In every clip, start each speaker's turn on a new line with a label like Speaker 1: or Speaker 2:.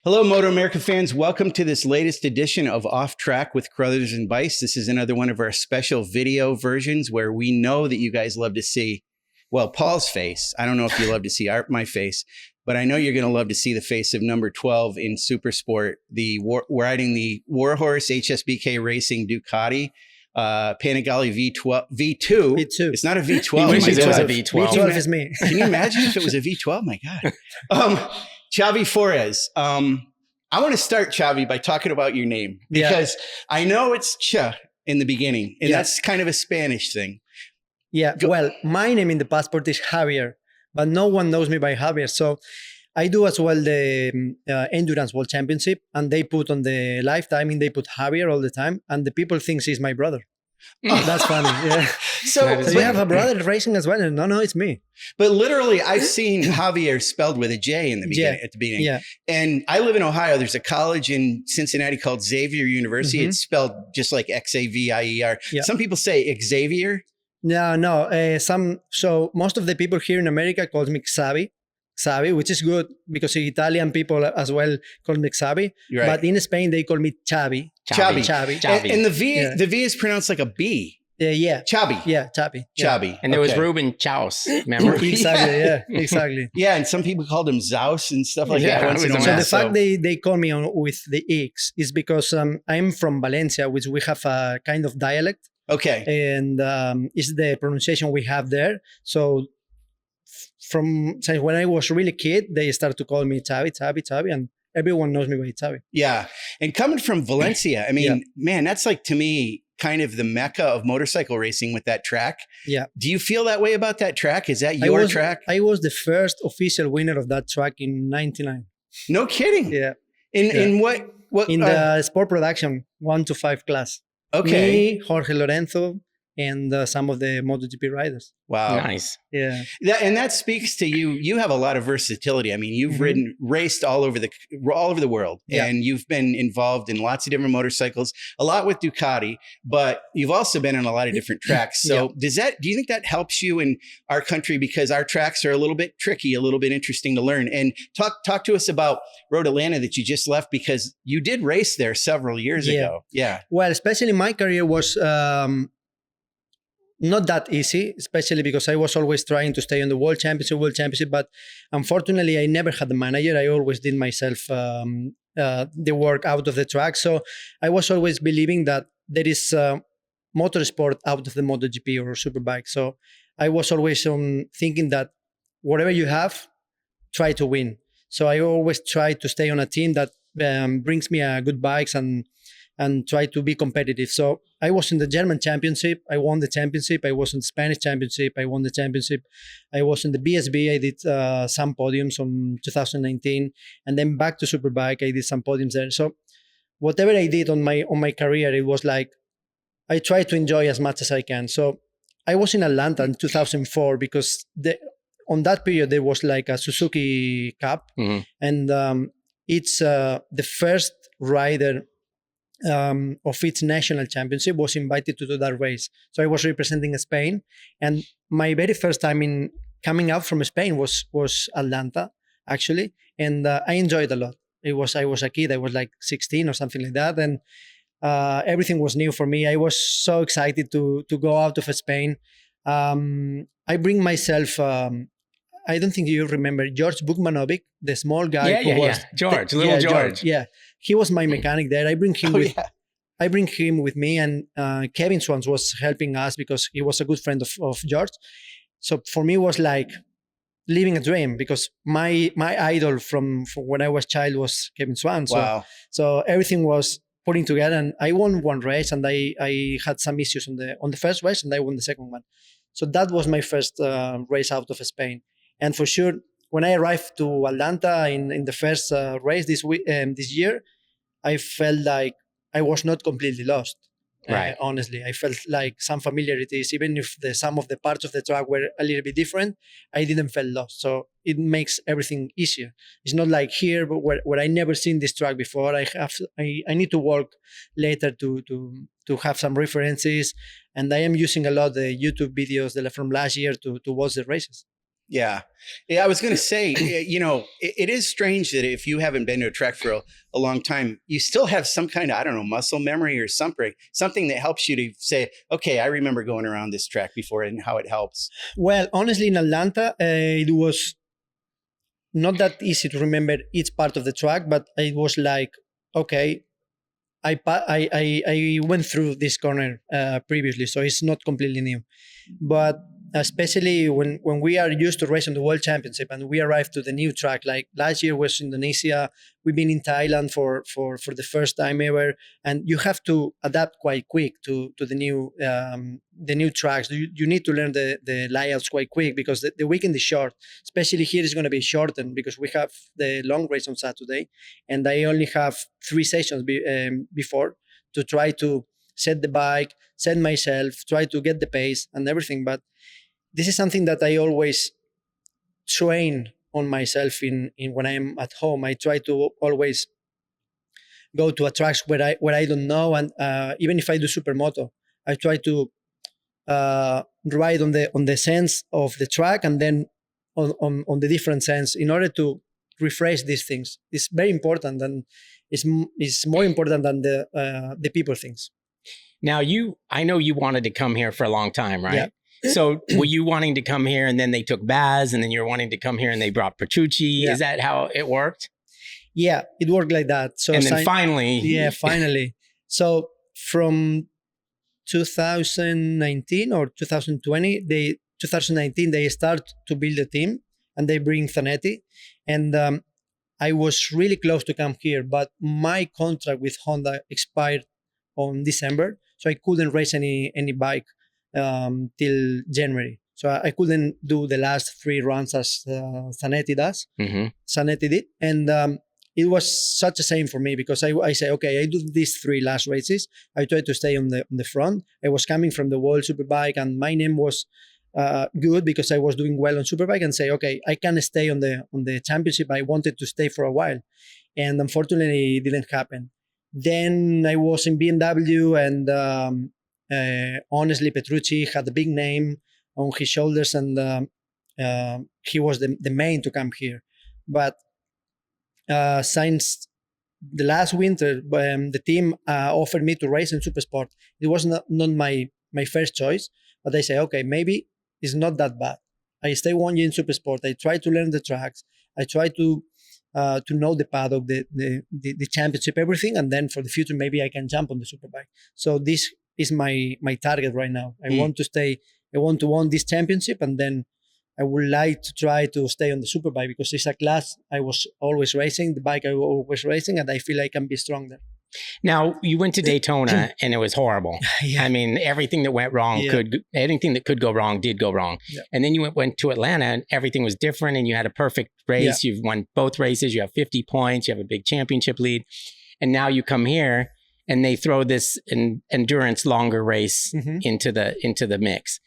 Speaker 1: Hello, MotoAmerica fans. Welcome to this latest edition of Off Track with Carruthers and Bice. This is another one of our special video versions where we know that you guys love to see, well, Paul's face. I don't know if you love to see my face, but I know you're going to love to see the face of number 12 in Supersport, riding the Warhorse HSBK Racing Ducati. Panigale V2.
Speaker 2: V2.
Speaker 1: It's not a V12.
Speaker 3: He wishes it was a V12.
Speaker 2: V12 is me.
Speaker 1: Can you imagine if it was a V12? My God. Xavi Fores. I want to start, Xavi, by talking about your name because I know it's Ch in the beginning, and that's kind of a Spanish thing.
Speaker 2: Yeah. Well, my name in the passport is Javier, but no one knows me by Javier. So I do as well the Endurance World Championship, and they put on the lifetime, they put Javier all the time, and the people think he's my brother. That's funny. Yeah.
Speaker 1: So
Speaker 2: you have a brother racing as well? No, it's me.
Speaker 1: But literally, I've seen Javier spelled with a J in the beginning, at the beginning.
Speaker 2: Yeah.
Speaker 1: And I live in Ohio. There's a college in Cincinnati called Xavier University. It's spelled just like Xavier.
Speaker 2: Yeah.
Speaker 1: Some people say Xavier.
Speaker 2: No. So most of the people here in America call me Xavi, which is good because Italian people as well call me Xavi.
Speaker 1: Right.
Speaker 2: But in Spain, they call me Xavi.
Speaker 1: And the V is pronounced like a B.
Speaker 2: Yeah.
Speaker 1: Xavi.
Speaker 2: Yeah, Xavi.
Speaker 1: Xavi.
Speaker 3: And there was Ruben Chaus, remember?
Speaker 2: Exactly, yeah, exactly.
Speaker 1: Yeah, and some people called him Zaus and stuff like that. Once in a while.
Speaker 2: So the fact they call me with the X is because I'm from Valencia, which we have a kind of dialect.
Speaker 1: Okay.
Speaker 2: And it's the pronunciation we have there. So since when I was really kid, they started to call me Xavi, and everyone knows me by Xavi.
Speaker 1: Yeah. And coming from Valencia, I mean, man, that's like, to me, kind of the mecca of motorcycle racing with that track.
Speaker 2: Yeah.
Speaker 1: Do you feel that way about that track? Is that your track?
Speaker 2: I was the first official winner of that track in 99.
Speaker 1: No kidding.
Speaker 2: Yeah.
Speaker 1: In what?
Speaker 2: In the sport production 1 to 5 class.
Speaker 1: Okay.
Speaker 2: Me, Jorge Lorenzo, and some of the MotoGP riders.
Speaker 1: Wow.
Speaker 3: Nice.
Speaker 2: Yeah.
Speaker 1: That speaks to you. You have a lot of versatility. I mean, you've raced all over the world, and you've been involved in lots of different motorcycles, a lot with Ducati, but you've also been on a lot of different tracks. So do you think that helps you in our country? Because our tracks are a little bit tricky, a little bit interesting to learn. And talk to us about Road Atlanta that you just left, because you did race there several years ago. Yeah.
Speaker 2: Well, especially my career was not that easy, especially because I was always trying to stay on the World Championship, but unfortunately I never had a manager. I always did myself the work out of the track. So I was always believing that there is motorsport out of the MotoGP or Superbike. So I was always thinking that whatever you have, try to win. So I always try to stay on a team that brings me good bikes and try to be competitive. So I was in the German championship. I won the championship. I was in the Spanish championship. I won the championship. I was in the BSB. I did some podiums on 2019. And then back to Superbike, I did some podiums there. So whatever I did on my career, it was like, I try to enjoy as much as I can. So I was in Atlanta in 2004 because on that period, there was like a Suzuki Cup. And it's the first rider of its national championship was invited to do that race. So I was representing Spain, and my very first time in coming out from Spain was Atlanta, actually, and I enjoyed a lot. I was a kid. I was like 16 or something like that, and everything was new for me. I was so excited to go out of Spain. I bring myself. I don't think you remember George Bukmanovic, the small guy.
Speaker 3: George.
Speaker 2: George. Yeah, he was my mechanic there. I bring him with me, and Kevin Swans was helping us because he was a good friend of George. So for me, it was like living a dream because my idol from when I was a child was Kevin Swans.
Speaker 1: Wow.
Speaker 2: So everything was putting together, and I won one race, and I had some issues on the first race, and I won the second one. So that was my first race out of Spain. And for sure, when I arrived to Atlanta in the first race this year, I felt like I was not completely lost.
Speaker 3: Right.
Speaker 2: Honestly, I felt like some familiarities, even if some of the parts of the track were a little bit different, I didn't feel lost. So it makes everything easier. It's not like here, but where I never seen this track before. I need to work later to have some references, and I am using a lot the YouTube videos from last year to watch the races.
Speaker 1: Yeah. Yeah. I was going to say, it is strange that if you haven't been to a track for a long time, you still have some kind of, I don't know, muscle memory or something that helps you to say, okay, I remember going around this track before and how it helps.
Speaker 2: Well, honestly, in Atlanta, it was not that easy to remember each part of the track, but it was like, okay, I went through this corner previously, so it's not completely new. But especially when we are used to racing the World Championship and we arrive to the new track, like last year was Indonesia, we've been in Thailand for the first time ever, and you have to adapt quite quick to the new tracks. You need to learn the layouts quite quick because the weekend is short. Especially here is going to be shortened because we have the long race on Saturday, and I only have 3 sessions before to try to set the bike, set myself, try to get the pace and everything. But this is something that I always train on myself in when I'm at home. I try to always go to a tracks where I don't know, and even if I do supermoto, I try to ride on the sense of the track and then on the different sense in order to refresh these things. It's very important, and it's more important than the people things.
Speaker 3: Now, I know you wanted to come here for a long time, right?
Speaker 2: Yeah.
Speaker 3: So were you wanting to come here and then they took Baz, and then you're wanting to come here and they brought Petrucci?
Speaker 2: Yeah.
Speaker 3: Is that how it worked?
Speaker 2: Yeah, it worked like that. So
Speaker 3: and then finally.
Speaker 2: Yeah, finally. So from 2019 or 2020, 2019, they start to build a team and they bring Zanetti. And I was really close to come here, but my contract with Honda expired on December. So I couldn't race any bike till January. So I couldn't do the last 3 runs as Zanetti does.
Speaker 3: Mm-hmm.
Speaker 2: Zanetti did. And it was such a shame for me because I say, okay, I do these 3 last races. I tried to stay on the front. I was coming from the World Superbike and my name was good because I was doing well on Superbike, and say, okay, I can stay on the championship. I wanted to stay for a while. And unfortunately, it didn't happen. Then I was in BMW, and honestly, Petrucci had a big name on his shoulders, and he was the main to come here. But since the last winter, the team offered me to race in Supersport. It was not my first choice, but I say, okay, maybe it's not that bad. I stay 1 year in Supersport. I try to learn the tracks. I try to know the paddock, the championship, everything, and then for the future, maybe I can jump on the Superbike. So this is my target right now. I want to stay. I want to win this championship, and then I would like to try to stay on the Superbike because it's a class I was always racing, the bike I was always racing, and I feel I can be strong there.
Speaker 3: Now, you went to Daytona and it was horrible.
Speaker 2: Yeah.
Speaker 3: I mean, everything that went wrong anything that could go wrong did go wrong.
Speaker 2: Yeah.
Speaker 3: And then you went to Atlanta and everything was different and you had a perfect race. Yeah. You've won both races. You have 50 points. You have a big championship lead. And now you come here and they throw this endurance longer race into the mix.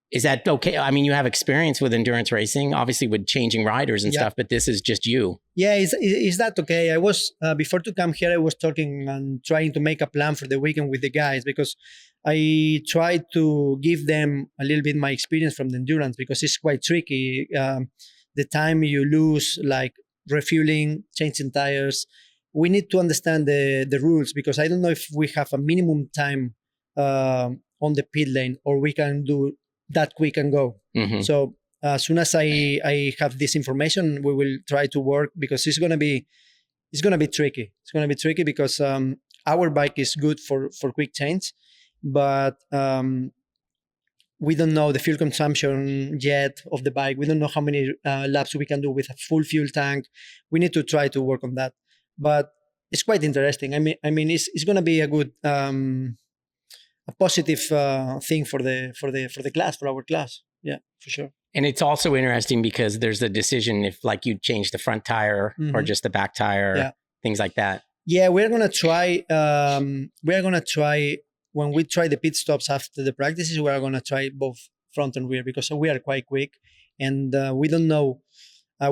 Speaker 3: Is that okay? I mean, you have experience with endurance racing, obviously with changing riders and stuff, but this is just you.
Speaker 2: Yeah, is that okay? I was, before to come here, I was talking and trying to make a plan for the weekend with the guys because I tried to give them a little bit my experience from the endurance because it's quite tricky. The time you lose, like refueling, changing tires, we need to understand the rules because I don't know if we have a minimum time on the pit lane or we can do that quick and go. So as soon as I have this information, we will try to work because it's gonna be tricky. It's gonna be tricky because our bike is good for quick change, but we don't know the fuel consumption yet of the bike. We don't know how many laps we can do with a full fuel tank. We need to try to work on that. But it's quite interesting. I mean, it's gonna be a good. A positive thing for the class, for our class. Yeah, for sure.
Speaker 3: And it's also interesting because there's a decision if like you change the front tire or just the back tire, things like that.
Speaker 2: Yeah, we're gonna try. When we try the pit stops after the practices, we are gonna try both front and rear because we are quite quick, and we don't know.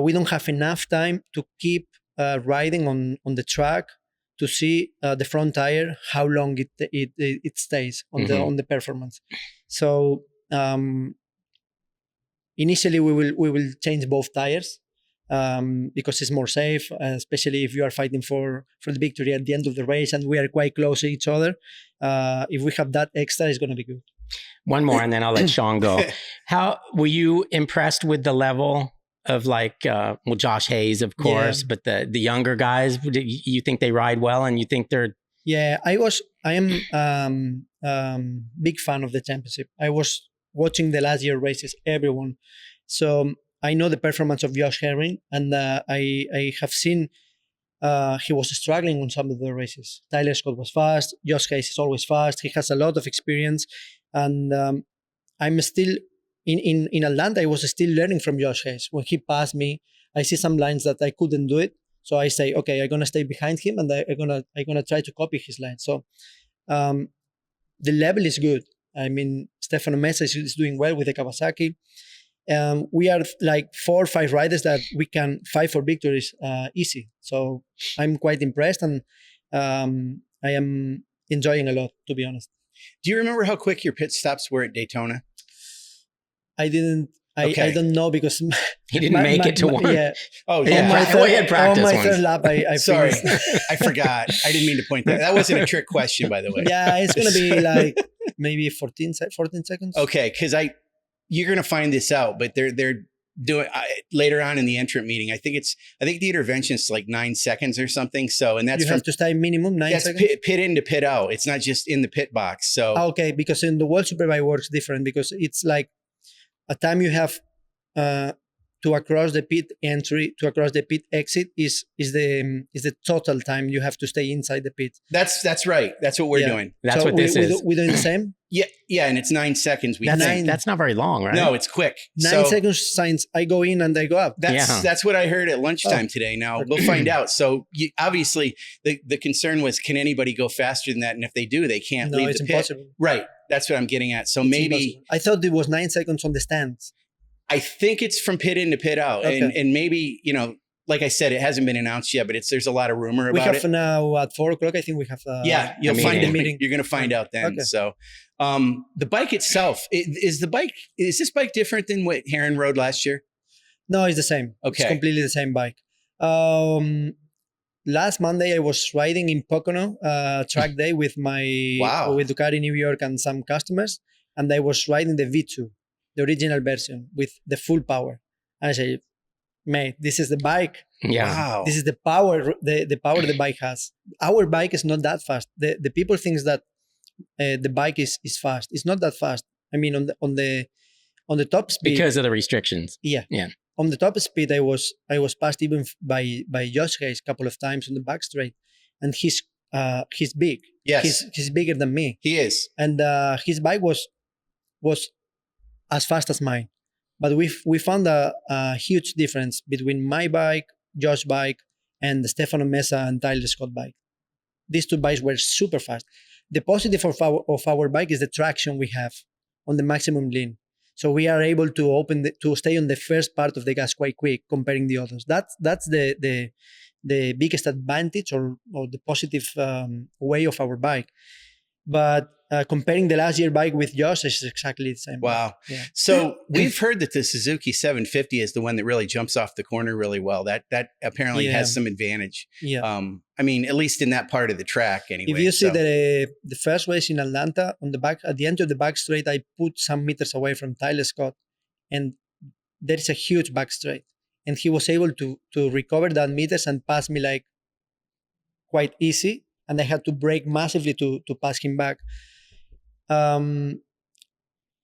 Speaker 2: We don't have enough time to keep riding on the track to see the front tire, how long it stays on the performance. So initially we will change both tires because it's more safe, especially if you are fighting for the victory at the end of the race and we are quite close to each other. If we have that extra, it's going to be good.
Speaker 3: One more, and then I'll let Sean go. How were you impressed with the level of like, Josh Hayes, of course, but the younger guys? You think they ride well, and you think they're?
Speaker 2: Yeah, I am big fan of the championship. I was watching the last year races, everyone. So I know the performance of Josh Herring, and I have seen he was struggling on some of the races. Tyler Scott was fast. Josh Hayes is always fast. He has a lot of experience. And I'm still, in Atlanta, I was still learning from Josh Hayes. When he passed me, I see some lines that I couldn't do it. So I say, okay, I'm going to stay behind him and I'm gonna try to copy his line. So the level is good. I mean, Stefano Mesa is doing well with the Kawasaki. We are like 4 or 5 riders that we can fight for victories easy. So I'm quite impressed, and I am enjoying a lot, to be honest.
Speaker 1: Do you remember how quick your pit stops were at Daytona?
Speaker 2: I didn't. I don't know because
Speaker 3: he didn't make it to one.
Speaker 2: Yeah.
Speaker 1: Oh, yeah.
Speaker 3: We had practice
Speaker 2: on my
Speaker 3: once.
Speaker 2: third lap, I
Speaker 1: Sorry,
Speaker 2: finished.
Speaker 1: I forgot. I didn't mean to point that. That wasn't a trick question, by the way.
Speaker 2: Yeah, it's gonna be like maybe 14 seconds.
Speaker 1: Okay, because you're gonna find this out, but they're doing later on in the entrant meeting. I think the intervention is like 9 seconds or something. So, and that's
Speaker 2: you have to stay minimum 9 seconds.
Speaker 1: Pit in to pit out. It's not just in the pit box. So
Speaker 2: okay, because in the World Superbike works different, because it's like a time you have to across the pit entry to across the pit exit is the total time you have to stay inside the pit.
Speaker 1: That's right. That's what we're doing.
Speaker 3: That's what this is.
Speaker 2: We're doing the same.
Speaker 1: Yeah, and it's 9 seconds.
Speaker 3: That's not very long, right?
Speaker 1: No, it's quick.
Speaker 2: 9 seconds since I go in and I go up.
Speaker 1: That's what I heard at lunchtime today. Now we'll find out. So obviously the concern was, can anybody go faster than that? And if they do, they can't leave the pit.
Speaker 2: Impossible.
Speaker 1: Right. That's what I'm getting at. So maybe
Speaker 2: I thought it was 9 seconds on the stands.
Speaker 1: I think it's from pit in to pit out. Okay. And maybe, like I said, it hasn't been announced yet, but there's a lot of rumor about it.
Speaker 2: We have now at 4:00, I think we have
Speaker 1: you'll find
Speaker 2: the meeting.
Speaker 1: You're going to find out then. Okay. So the bike itself, is this bike different than what Heron rode last year?
Speaker 2: No, it's the same. Okay. It's completely the same bike. Last Monday, I was riding in Pocono track day with with Ducati New York and some customers, and I was riding the V2, the original version with the full power. And I say, mate, this is the bike.
Speaker 3: Yeah.
Speaker 1: Wow.
Speaker 2: This is the power, the power the bike has. Our bike is not that fast. The people think that the bike is fast. It's not that fast. I mean, on the top speed,
Speaker 3: because of the restrictions.
Speaker 2: Yeah. On the top speed, I was passed even by Josh Hayes a couple of times on the back straight, and he's big.
Speaker 1: Yes,
Speaker 2: he's bigger than me.
Speaker 1: He is,
Speaker 2: and his bike was as fast as mine. But we found a huge difference between my bike, Josh's bike, and the Stefano Mesa and Tyler Scott bike. These two bikes were super fast. The positive of our bike is the traction we have on the maximum lean. So we are able to stay on the first part of the gas quite quick comparing the others. That's the biggest advantage or the positive way of our bike. But comparing the last year bike with Josh is exactly the same.
Speaker 1: Wow.
Speaker 2: Yeah.
Speaker 1: So we've heard that the Suzuki 750 is the one that really jumps off the corner really well. That apparently has some advantage.
Speaker 2: Yeah.
Speaker 1: I mean, at least in that part of the track anyway.
Speaker 2: If you see the first race in Atlanta, on the back, at the end of the back straight, I put some meters away from Tyler Scott, and there is a huge back straight. And he was able to recover that meters and pass me like quite easy. And I had to brake massively to pass him back. I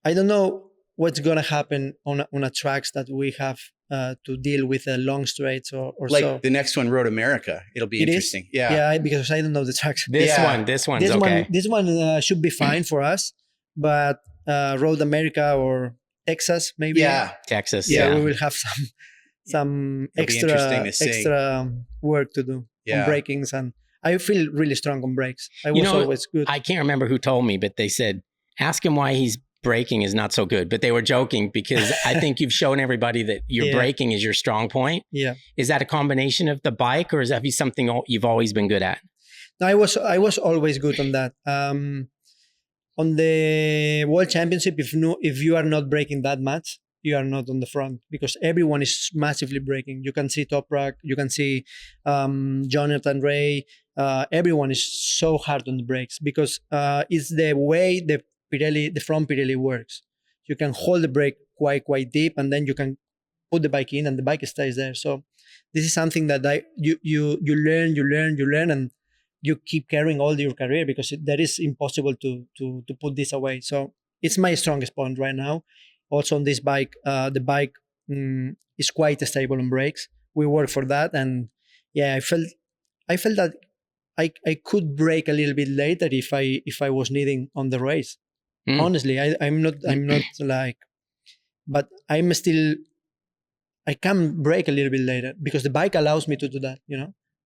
Speaker 2: don't know what's going to happen on a tracks that we have to deal with long straights or
Speaker 1: like
Speaker 2: so.
Speaker 1: The next one, Road-America. It'll be interesting.
Speaker 2: Yeah, because I don't know the tracks.
Speaker 3: This one's okay.
Speaker 2: This one should be fine for us, but Road-America or Texas maybe.
Speaker 3: Yeah, Texas.
Speaker 2: Yeah, we will have some extra work to do on brakings, and I feel really strong on brakes. I was always good.
Speaker 3: I can't remember who told me, but they said, ask him why he's braking is not so good. But they were joking because I think you've shown everybody that your braking is your strong point.
Speaker 2: Yeah.
Speaker 3: Is that a combination of the bike, or is that something you've always been good at?
Speaker 2: No, I was always good on that. On the World Championship, if you are not braking that much, you are not on the front, because everyone is massively braking. You can see Toprak, you can see Jonathan Ray. Everyone is so hard on the brakes, because it's the way the front Pirelli works. You can hold the brake quite deep, and then you can put the bike in, and the bike stays there. So this is something that you learn, and you keep carrying all your career, because that is impossible to put this away. So it's my strongest point right now. Also on this bike, the bike is quite stable on brakes. We work for that, and yeah, I felt that I could brake a little bit later if I was needing on the race. Honestly, I'm not like, but I'm still, I can brake a little bit later because the bike allows me to do that,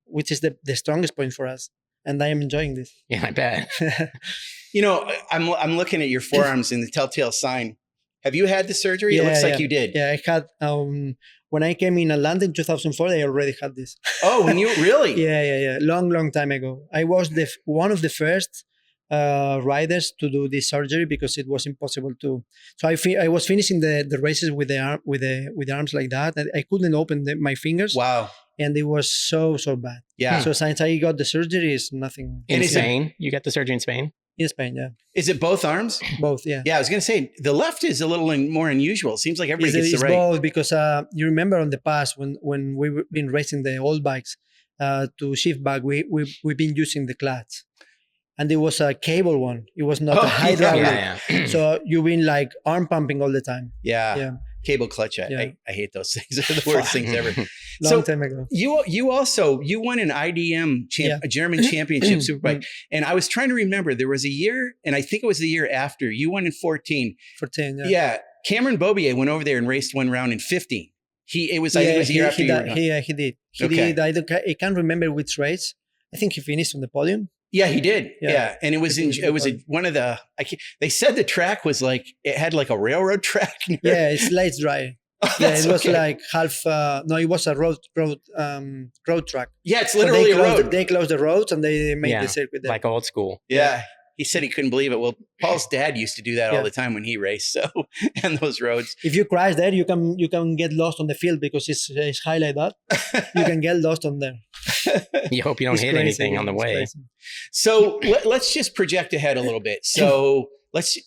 Speaker 2: which is the strongest point for us. And I am enjoying this.
Speaker 3: Yeah, I bet.
Speaker 1: I'm looking at your forearms in the telltale sign. Have you had the surgery?
Speaker 2: Yeah,
Speaker 1: it looks like you did.
Speaker 2: Yeah, I had, when I came in Atlanta in 2004, I already had this.
Speaker 1: Oh, when you really?
Speaker 2: Yeah. Long time ago. I was one of the first riders to do this surgery, because it was impossible to. So I was finishing the races with the arms like that. I couldn't open my fingers.
Speaker 1: Wow.
Speaker 2: And it was so bad.
Speaker 1: Yeah.
Speaker 2: So since I got the surgery, it's nothing.
Speaker 3: In Spain? You got the surgery in Spain?
Speaker 2: In Spain, yeah.
Speaker 1: Is it both arms?
Speaker 2: Both, yeah.
Speaker 1: Yeah, I was going to say, the left is a little more unusual. It seems like everybody gets the right.
Speaker 2: It's both, because you remember on the past when we've been racing the old bikes, to shift back, we've been using the clutch. And it was a cable one. It was not a hydraulic.
Speaker 3: Yeah.
Speaker 2: So you've been like arm pumping all the time.
Speaker 1: Yeah. Cable clutch. I hate those things. They're the worst things ever.
Speaker 2: Long time ago.
Speaker 1: You won an IDM a German championship superbike. And I was trying to remember, there was a year, and I think it was the year after, you won in 14.
Speaker 2: 14, yeah.
Speaker 1: Yeah. Cameron Bobier went over there and raced one round in 15. I think it was the year after
Speaker 2: he did. He did. I can't remember which race. I think he finished on the podium.
Speaker 1: Yeah, he did. Yeah. And it was one of the, they said the track was like, it had like a railroad track.
Speaker 2: Yeah, it's light dry. Yeah, it was like half, it was a road track.
Speaker 1: Yeah, it's literally a road.
Speaker 2: They closed the roads and they made the circuit there.
Speaker 3: Like old school.
Speaker 1: Yeah. He said he couldn't believe it. Well, Paul's dad used to do that all the time when he raced. So, and those roads.
Speaker 2: If you crash there, you can get lost on the field, because it's high like that. You can get lost on there.
Speaker 3: You hope you don't hit anything on the way.
Speaker 2: Crazy.
Speaker 1: So let's just project ahead a little bit. So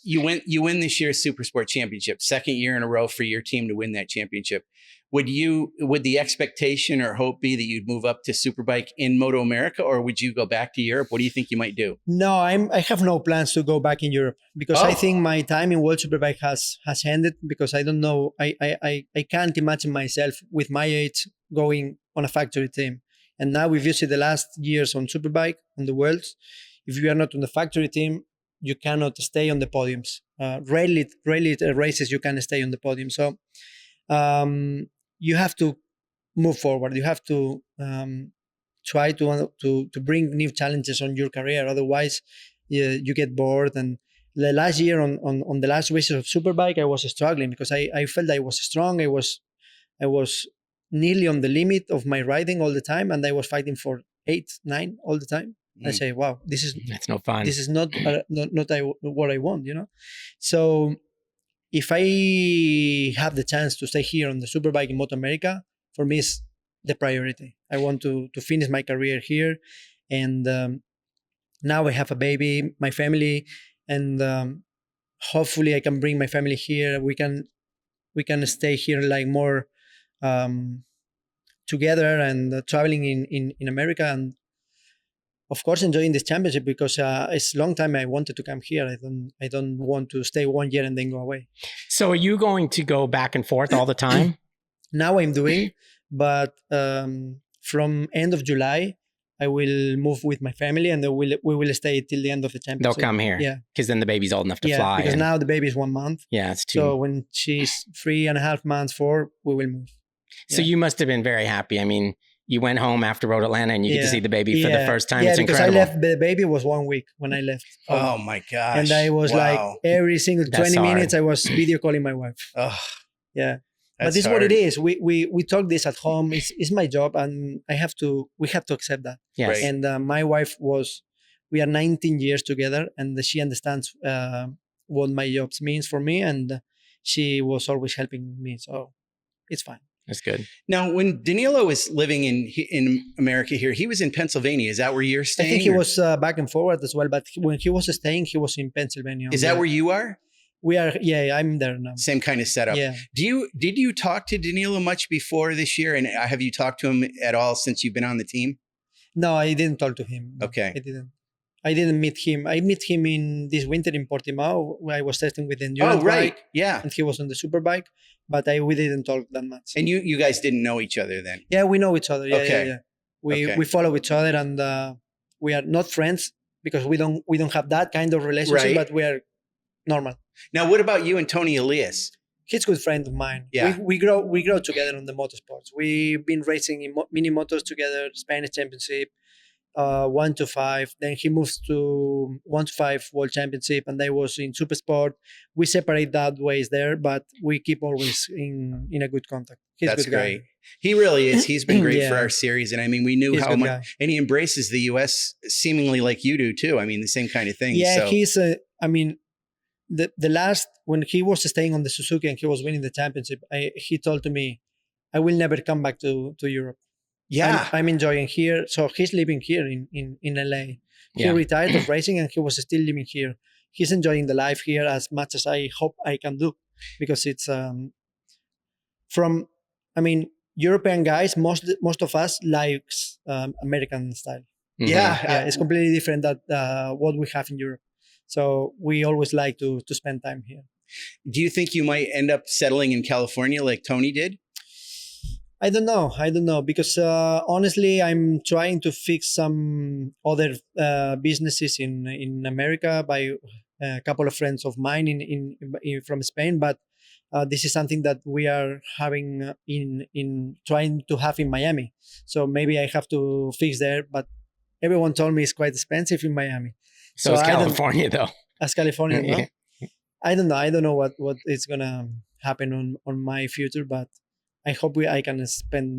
Speaker 1: you win this year's Supersport Championship, second year in a row for your team to win that championship. Would the expectation or hope be that you'd move up to Superbike in MotoAmerica, or would you go back to Europe? What do you think you might do?
Speaker 2: No, I have no plans to go back in Europe, because I think my time in World Superbike has ended, because I don't know, I can't imagine myself with my age going on a factory team. And now if you see the last years on Superbike, on the Worlds, if you are not on the factory team, you cannot stay on the podiums. Rarely races you can stay on the podium. So you have to move forward. You have to try to bring new challenges on your career. Otherwise, you get bored. And the last year on the last races of Superbike, I was struggling, because I felt I was strong. I was nearly on the limit of my riding all the time, and I was fighting for 8, 9 all the time. I say, wow, that's
Speaker 3: no fun.
Speaker 2: This is not what I want, So if I have the chance to stay here on the Superbike in MotoAmerica, for me is the priority. I want to finish my career here, and now I have a baby, my family, and hopefully I can bring my family here. We can stay here like more together, and traveling in America, and of course enjoying this championship, because it's a long time I wanted to come here. I don't want to stay 1 year and then go away.
Speaker 3: So are you going to go back and forth all the time?
Speaker 2: Now I'm doing, but from end of July, I will move with my family, and we will stay till the end of the championship.
Speaker 3: They'll come here.
Speaker 2: Yeah.
Speaker 3: Because then the baby's old enough to fly.
Speaker 2: Because now the baby is 1 month.
Speaker 3: Yeah, it's 2.
Speaker 2: So when she's 3.5 months, 4, we will move.
Speaker 3: So you must have been very happy. I mean, you went home after Road Atlanta and you get to see the baby for the first time.
Speaker 2: Yeah,
Speaker 3: it's
Speaker 2: because
Speaker 3: incredible.
Speaker 2: I left, the baby was 1 week when I left.
Speaker 1: Oh my gosh.
Speaker 2: And I was like, every single 20 minutes, I was video calling my wife.
Speaker 1: Oh,
Speaker 2: yeah. But this is what it is. We talk this at home. It's my job, and we have to accept that.
Speaker 3: Yes.
Speaker 1: Right.
Speaker 2: And my wife we are 19 years together, and she understands what my job means for me. And she was always helping me. So it's fine.
Speaker 3: That's good.
Speaker 1: Now, when Danilo was living in America here, he was in Pennsylvania. Is that where you're staying?
Speaker 2: I think he was back and forward as well. But when he was staying, he was in Pennsylvania.
Speaker 1: Is that where you are?
Speaker 2: We are. Yeah, I'm there now.
Speaker 1: Same kind of setup.
Speaker 2: Yeah.
Speaker 1: Did you talk to Danilo much before this year? And have you talked to him at all since you've been on the team?
Speaker 2: No, I didn't talk to him. No,
Speaker 1: Okay.
Speaker 2: I didn't meet him. I met him in this winter in Portimao where I was testing with the endurance
Speaker 1: right.
Speaker 2: bike,
Speaker 1: Yeah.
Speaker 2: and he was on the superbike, but we didn't talk that much.
Speaker 1: And you guys didn't know each other then?
Speaker 2: Yeah, we know each other. Yeah,
Speaker 1: Okay.
Speaker 2: yeah. We
Speaker 1: Okay.
Speaker 2: we follow each other, and we are not friends because we don't have that kind of relationship,
Speaker 1: Right.
Speaker 2: but we are normal.
Speaker 1: Now, what about you and Tony Elias?
Speaker 2: He's a good friend of mine.
Speaker 1: Yeah.
Speaker 2: We grow together on the motorsports. We've been racing in mini motors together, Spanish Championship, 1 to 5. Then he moves to 1 to 5 World Championship, and I was in Supersport. We separate that ways there, but we keep always in a good contact. He's
Speaker 1: That's
Speaker 2: a good guy.
Speaker 1: great. He really is. He's been great for
Speaker 2: Yeah.
Speaker 1: our series. And I mean, we knew
Speaker 2: He's a
Speaker 1: how
Speaker 2: good
Speaker 1: much,
Speaker 2: guy.
Speaker 1: and he embraces the US seemingly like you do too. I mean, the same kind of thing.
Speaker 2: Yeah,
Speaker 1: So,
Speaker 2: he's. I mean, the last when he was staying on the Suzuki and he was winning the championship, he told to me, "I will never come back to Europe.
Speaker 1: yeah.
Speaker 2: I'm enjoying here." So he's living here in LA. He
Speaker 3: Yeah.
Speaker 2: retired of racing and he was still living here. He's enjoying the life here as much as I hope I can do, because it's European guys. Most of us likes American style.
Speaker 3: Mhm.
Speaker 2: Yeah, it's completely different than what we have in Europe. So we always like to spend time here.
Speaker 1: Do you think you might end up settling in California like Tony did?
Speaker 2: I don't know because honestly, I'm trying to fix some other businesses in America by a couple of friends of mine in from Spain, but this is something that we are having in trying to have in Miami. So maybe I have to fix there, but everyone told me it's quite expensive in Miami.
Speaker 3: So it's
Speaker 2: I don't-
Speaker 3: California, though.
Speaker 2: As California, no?
Speaker 3: Yeah.
Speaker 2: I don't know what is gonna happen on my future, but I hope I can spend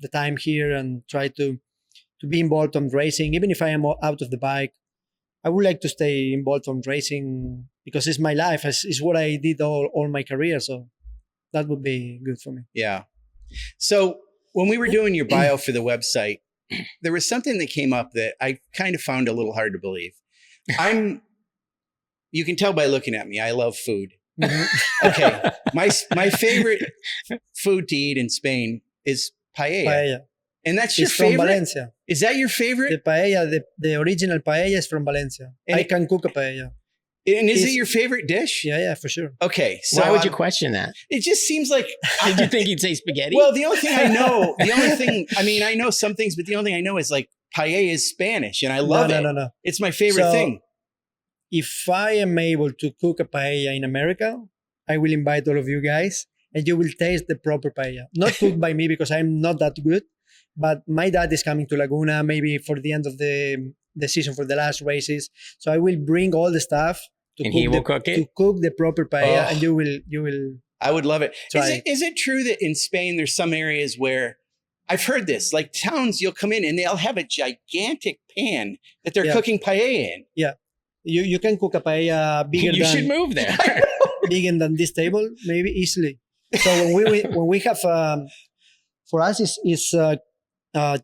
Speaker 2: the time here and try to be involved on racing. Even if I am out of the bike, I would like to stay involved on racing because it's my life. It's what I did all my career. So that would be good for me.
Speaker 1: Yeah. So when we were doing your bio for the website, there was something that came up that I kind of found a little hard to believe. You can tell by looking at me, I love food. Okay. My favorite food to eat in Spain is paella.
Speaker 2: Paella.
Speaker 1: And that's your
Speaker 2: It's from
Speaker 1: favorite?
Speaker 2: Valencia.
Speaker 1: Is that your
Speaker 2: The
Speaker 1: favorite?
Speaker 2: paella, the original paella is from Valencia.
Speaker 1: And
Speaker 2: I can cook a paella.
Speaker 1: And is it
Speaker 2: It's-
Speaker 1: your favorite dish?
Speaker 2: Yeah, for sure.
Speaker 1: Okay. So
Speaker 3: Why would you question that?
Speaker 1: it just seems like
Speaker 3: Did you think he'd say spaghetti?
Speaker 1: well, the only thing I know, I know some things, but the only thing I know is like paella is Spanish and I love it.
Speaker 2: No.
Speaker 1: It's my favorite
Speaker 2: So-
Speaker 1: thing.
Speaker 2: If I am able to cook a paella in America, I will invite all of you guys and you will taste the proper paella. Not cooked by me because I'm not that good, but my dad is coming to Laguna maybe for the end of the season for the last races. So I will bring all the stuff to
Speaker 3: And
Speaker 2: cook
Speaker 3: he will cook it?
Speaker 2: to cook the proper paella,
Speaker 1: Oh.
Speaker 2: and you will.
Speaker 1: I would love it.
Speaker 2: Try
Speaker 1: Is it true that in Spain there's some areas where I've heard this, like towns you'll come in and they'll have a gigantic pan that they're
Speaker 2: Yeah.
Speaker 1: cooking paella in.
Speaker 2: You can cook a paella bigger
Speaker 3: you should
Speaker 2: than
Speaker 3: move there.
Speaker 2: bigger than this table, maybe easily. So when we have for us is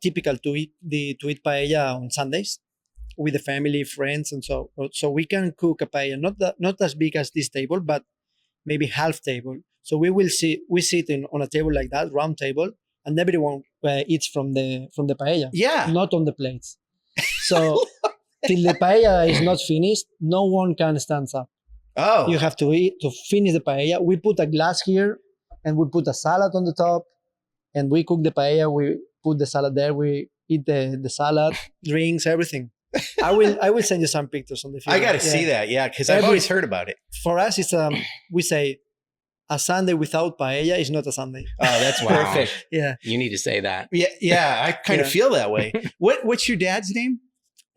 Speaker 2: typical to eat paella on Sundays with the family, friends, and so we can cook a paella not as big as this table, but maybe half table. So we sit on a table like that, round table, and everyone eats from the paella,
Speaker 1: Yeah.
Speaker 2: not on the plates. So till the paella is not finished, no one can stand up.
Speaker 1: Oh.
Speaker 2: You have to eat to finish the paella. We put a glass here, and we put a salad on the top, and we cook the paella. We put the salad there. We eat the salad, drinks, everything. I will send you some pictures on the
Speaker 1: I
Speaker 2: film.
Speaker 1: got to see that. Yeah. Cause I've
Speaker 2: Every-
Speaker 1: always heard about it.
Speaker 2: For us, it's we say a Sunday without paella is not a Sunday.
Speaker 1: Oh, that's
Speaker 3: Wow.
Speaker 1: perfect.
Speaker 2: Yeah.
Speaker 3: You need to say that.
Speaker 1: Yeah. Yeah. I kind of
Speaker 2: Yeah.
Speaker 1: feel that way. What's your dad's name?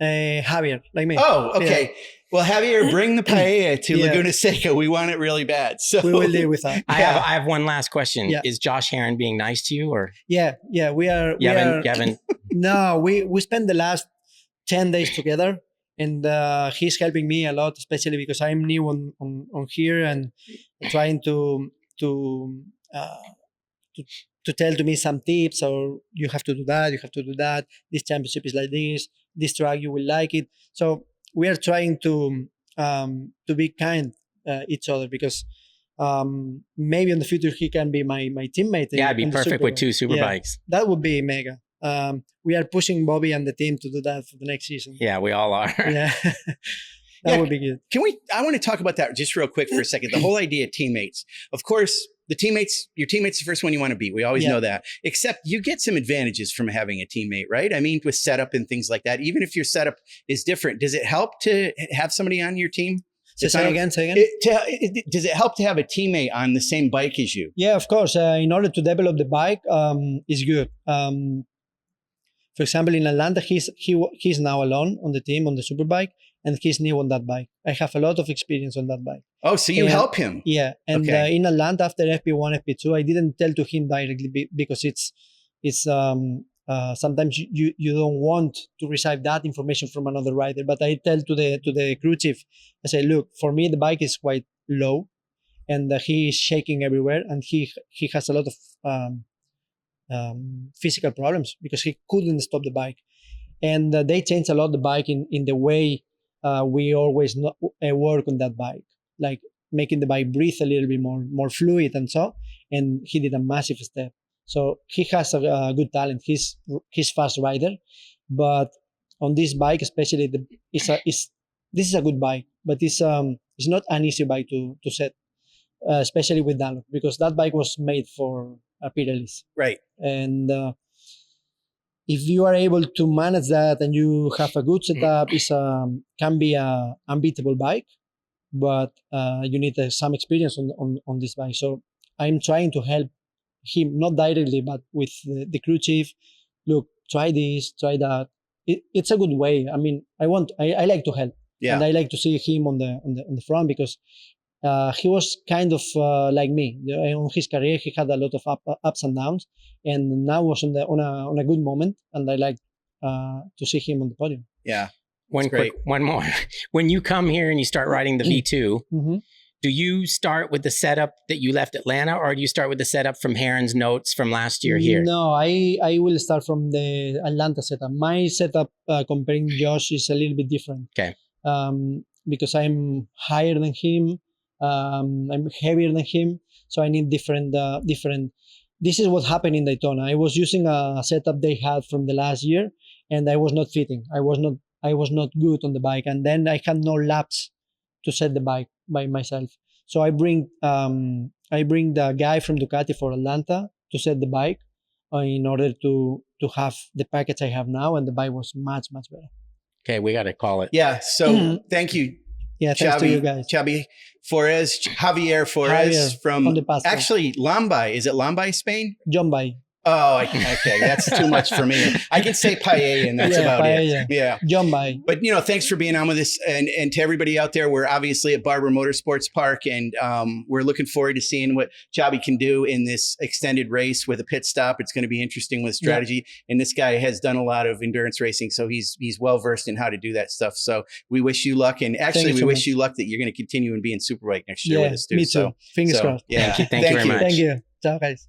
Speaker 2: Javier, like me.
Speaker 1: Oh, okay. Well, Javier, bring the paella to
Speaker 2: Yeah.
Speaker 1: Laguna Seca. We want it really bad. So
Speaker 2: We will deal with that.
Speaker 3: I have one last question.
Speaker 2: Yeah.
Speaker 3: Is Josh Heron being nice to you, or
Speaker 2: Yeah. We are.
Speaker 3: you haven't?
Speaker 2: No, we spent the last 10 days together. And he's helping me a lot, especially because I'm new on here and trying to tell to me some tips, or you have to do that, you have to do that. This championship is like this track you will like it. So we are trying to be kind each other, because maybe in the future he can be my teammate.
Speaker 3: Yeah, it'd be perfect with 2 superbikes.
Speaker 2: That would be mega. We are pushing Bobby and the team to do that for the next season.
Speaker 3: Yeah, we all are.
Speaker 2: Yeah. That would be good.
Speaker 1: I want to talk about that just real quick for a second. The whole idea of teammates. Of course, your teammate's the first one you want to beat. We always know that. Except you get some advantages from having a teammate, right? I mean, with setup and things like that. Even if your setup is different, does it help to have somebody on your team?
Speaker 2: Say again.
Speaker 1: Does it help to have a teammate on the same bike as you?
Speaker 2: Yeah, of course. In order to develop the bike, is good. For example, in Atlanta, he's now alone on the team on the superbike, and he's new on that bike. I have a lot of experience on that bike.
Speaker 1: Oh, so you help him?
Speaker 2: Yeah, and in Atlanta after FP1, FP2, I didn't tell to him directly because it's sometimes you don't want to receive that information from another rider. But I tell to the crew chief, I say, look, for me the bike is quite low, and he is shaking everywhere, and he has a lot of physical problems because he couldn't stop the bike, and they changed a lot the bike in the way we always work on that bike, like making the bike breathe a little bit more fluid and so. And he did a massive step. So he has a good talent. He's fast rider, but on this bike, especially, this is a good bike, but it's not an easy bike to set, especially with Danilo, because that bike was made for Pirellis.
Speaker 1: Right.
Speaker 2: And if you are able to manage that and you have a good setup, it can be a unbeatable bike, but you need some experience on this bike. So I'm trying to help him, not directly, but with the crew chief. Look, try this, try that. It's a good way. I mean, I like to help, and I like to see him on the front, because he was kind of like me. On his career, he had a lot of ups and downs, and now was on a good moment, and I like to see him on the podium.
Speaker 1: Yeah.
Speaker 3: One more. When you come here and you start riding the V2, do you start with the setup that you left Atlanta, or do you start with the setup from Heron's notes from last year here?
Speaker 2: No, I will start from the Atlanta setup. My setup comparing Josh is a little bit different.
Speaker 3: Okay.
Speaker 2: Because I'm higher than him, I'm heavier than him, so I need different. This is what happened in Daytona. I was using a setup they had from the last year, and I was not fitting. I was not good on the bike, and then I had no laps to set the bike by myself. So I bring the guy from Ducati for Atlanta to set the bike in order to have the package I have now, and the bike was much better.
Speaker 3: Okay, we got to call it.
Speaker 1: Yeah. So thank you.
Speaker 2: Yeah, thanks to you guys.
Speaker 1: Xavier Fores from actually Lombay. Is it Lombay, Spain?
Speaker 2: Jombay.
Speaker 1: Oh, okay. That's too much for me. I can say paella, and that's about it. Yeah.
Speaker 2: Jombay.
Speaker 1: But, thanks for being on with us. And to everybody out there, we're obviously at Barber Motorsports Park, and we're looking forward to seeing what Xavi can do in this extended race with a pit stop. It's going to be interesting with strategy. Yeah. And this guy has done a lot of endurance racing, so he's well-versed in how to do that stuff. So we wish you luck. And actually, we wish you luck that you're going to continue and be in Superbike next year with us, too.
Speaker 2: Me too. Fingers crossed.
Speaker 1: Yeah.
Speaker 3: Thank you very much.
Speaker 2: Thank you. Ciao, guys.